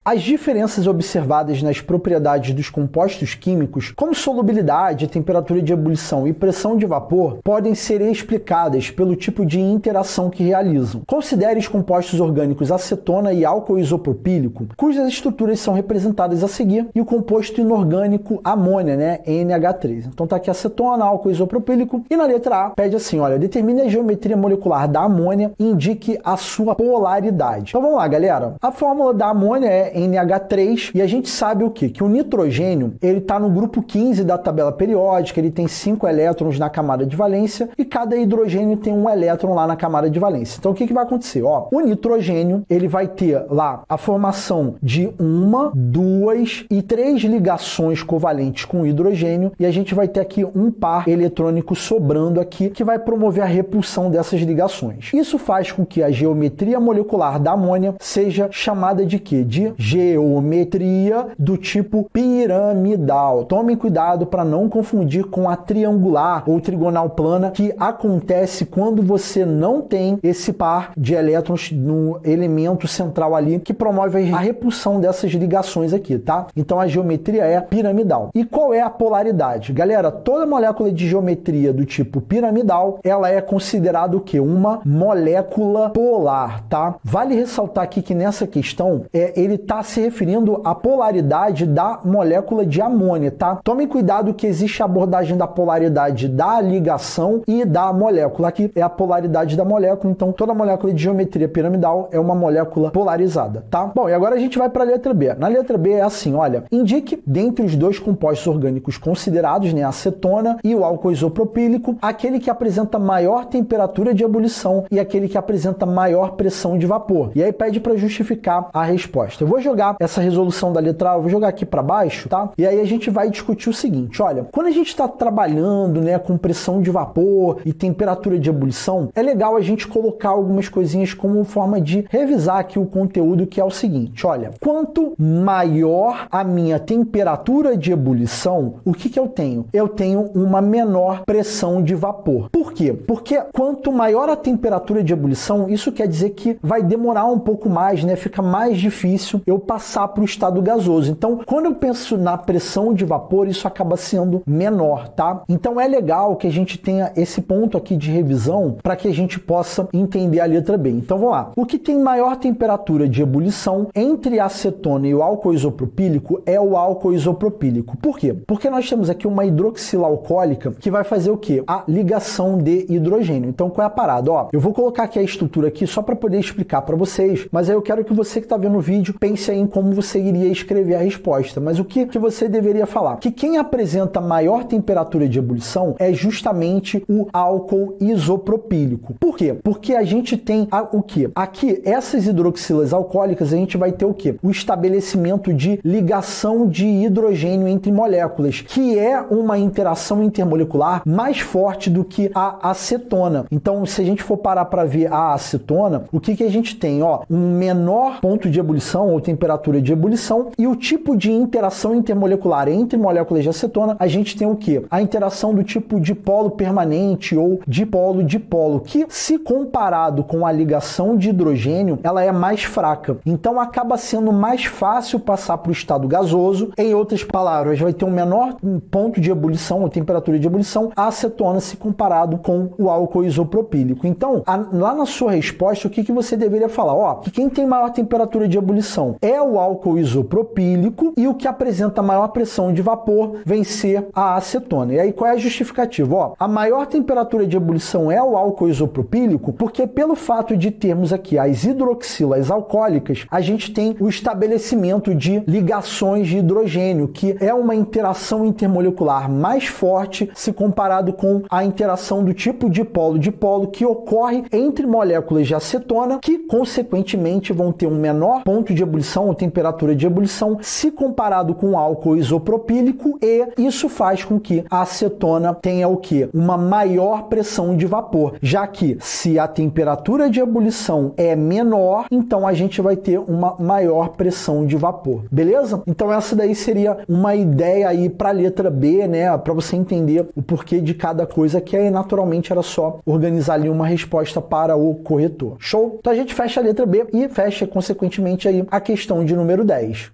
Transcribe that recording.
As diferenças observadas nas propriedades dos compostos químicos, como solubilidade, temperatura de ebulição e pressão de vapor, podem ser explicadas pelo tipo de interação que realizam. Considere os compostos orgânicos acetona e álcool isopropílico, cujas estruturas são representadas a seguir, e o composto inorgânico amônia, né, NH3. Então tá aqui acetona, álcool isopropílico, e na letra A pede assim, olha, determine a geometria molecular da amônia e indique a sua polaridade. Então vamos lá, galera. A fórmula da amônia é NH3 e a gente sabe o quê? Que o nitrogênio, ele tá no grupo 15 da tabela periódica, ele tem 5 elétrons na camada de valência e cada hidrogênio tem um elétron lá na camada de valência. Então o que vai acontecer? Ó, o nitrogênio, ele vai ter lá a formação de 1, 2 e 3 ligações covalentes com o hidrogênio e a gente vai ter aqui um par eletrônico sobrando aqui que vai promover a repulsão dessas ligações. Isso faz com que a geometria molecular da amônia seja chamada de quê? De geometria do tipo piramidal. Tomem cuidado para não confundir com a triangular ou trigonal plana, que acontece quando você não tem esse par de elétrons no elemento central ali, que promove a repulsão dessas ligações aqui, tá? Então a geometria é piramidal. E qual é a polaridade? Galera, toda molécula de geometria do tipo piramidal, ela é considerada o quê? Uma molécula polar, tá? Vale ressaltar aqui que nessa questão, ele está se referindo à polaridade da molécula de amônia, tá? Tomem cuidado que existe a abordagem da polaridade da ligação e da molécula. Aqui é a polaridade da molécula, então toda molécula de geometria piramidal é uma molécula polarizada, tá? Bom, e agora a gente vai para a letra B. Na letra B é assim, olha, indique dentre os dois compostos orgânicos considerados, né, a acetona e o álcool isopropílico, aquele que apresenta maior temperatura de ebulição e aquele que apresenta maior pressão de vapor. E aí pede para justificar a resposta. Eu vou jogar essa resolução da letra A, eu vou jogar aqui para baixo, tá? E aí a gente vai discutir o seguinte, olha, quando a gente está trabalhando, né, com pressão de vapor e temperatura de ebulição, é legal a gente colocar algumas coisinhas como forma de revisar aqui o conteúdo, que é o seguinte, olha, quanto maior a minha temperatura de ebulição, o que eu tenho? Eu tenho uma menor pressão de vapor. Por quê? Porque quanto maior a temperatura de ebulição, isso quer dizer que vai demorar um pouco mais, né? Fica mais difícil eu passar para o estado gasoso. Então, quando eu penso na pressão de vapor, isso acaba sendo menor, tá? Então, é legal que a gente tenha esse ponto aqui de revisão para que a gente possa entender a letra B. Então, vamos lá. O que tem maior temperatura de ebulição entre a acetona e o álcool isopropílico é o álcool isopropílico. Por quê? Porque nós temos aqui uma hidroxila alcoólica que vai fazer o quê? A ligação de hidrogênio. Então, qual é a parada? Ó, eu vou colocar aqui a estrutura aqui só para poder explicar para vocês, mas aí eu quero que você que está vendo o vídeo pense aí em como você iria escrever a resposta. Mas o que você deveria falar? Que quem apresenta maior temperatura de ebulição é justamente o álcool isopropílico. Por quê? Porque a gente tem o quê? Aqui, essas hidroxilas alcoólicas, a gente vai ter o quê? O estabelecimento de ligação de hidrogênio entre moléculas, que é uma interação intermolecular mais forte do que a acetona. Então, se a gente for parar para ver a acetona, o que a gente tem? Ó, um menor ponto de ebulição ou temperatura de ebulição e o tipo de interação intermolecular entre moléculas de acetona, a gente tem o quê? A interação do tipo dipolo permanente ou dipolo-dipolo, que se comparado com a ligação de hidrogênio, ela é mais fraca. Então, acaba sendo mais fácil passar para o estado gasoso. Em outras palavras, vai ter um menor ponto de ebulição ou temperatura de ebulição a acetona se comparado com o álcool isopropílico. Então, lá na sua resposta, o que você deveria falar? Ó, que quem tem maior temperatura de ebulição é o álcool isopropílico e o que apresenta maior pressão de vapor vem ser a acetona. E aí, qual é a justificativa? Ó, a maior temperatura de ebulição é o álcool isopropílico porque pelo fato de termos aqui as hidroxilas alcoólicas, a gente tem o estabelecimento de ligações de hidrogênio, que é uma interação intermolecular mais forte se comparado com a interação do tipo dipolo-dipolo que ocorre entre moléculas de acetona, que consequentemente vão ter um menor ponto de ebulição ou temperatura de ebulição se comparado com o álcool isopropílico, e isso faz com que a acetona tenha o quê? Uma maior pressão de vapor, já que se a temperatura de ebulição é menor, então a gente vai ter uma maior pressão de vapor, beleza? Então essa daí seria uma ideia aí para a letra B, né, para você entender o porquê de cada coisa, que aí naturalmente era só organizar ali uma resposta para o corretor. Show? Então a gente fecha a letra B e fecha consequentemente aí a questão questão de número 10.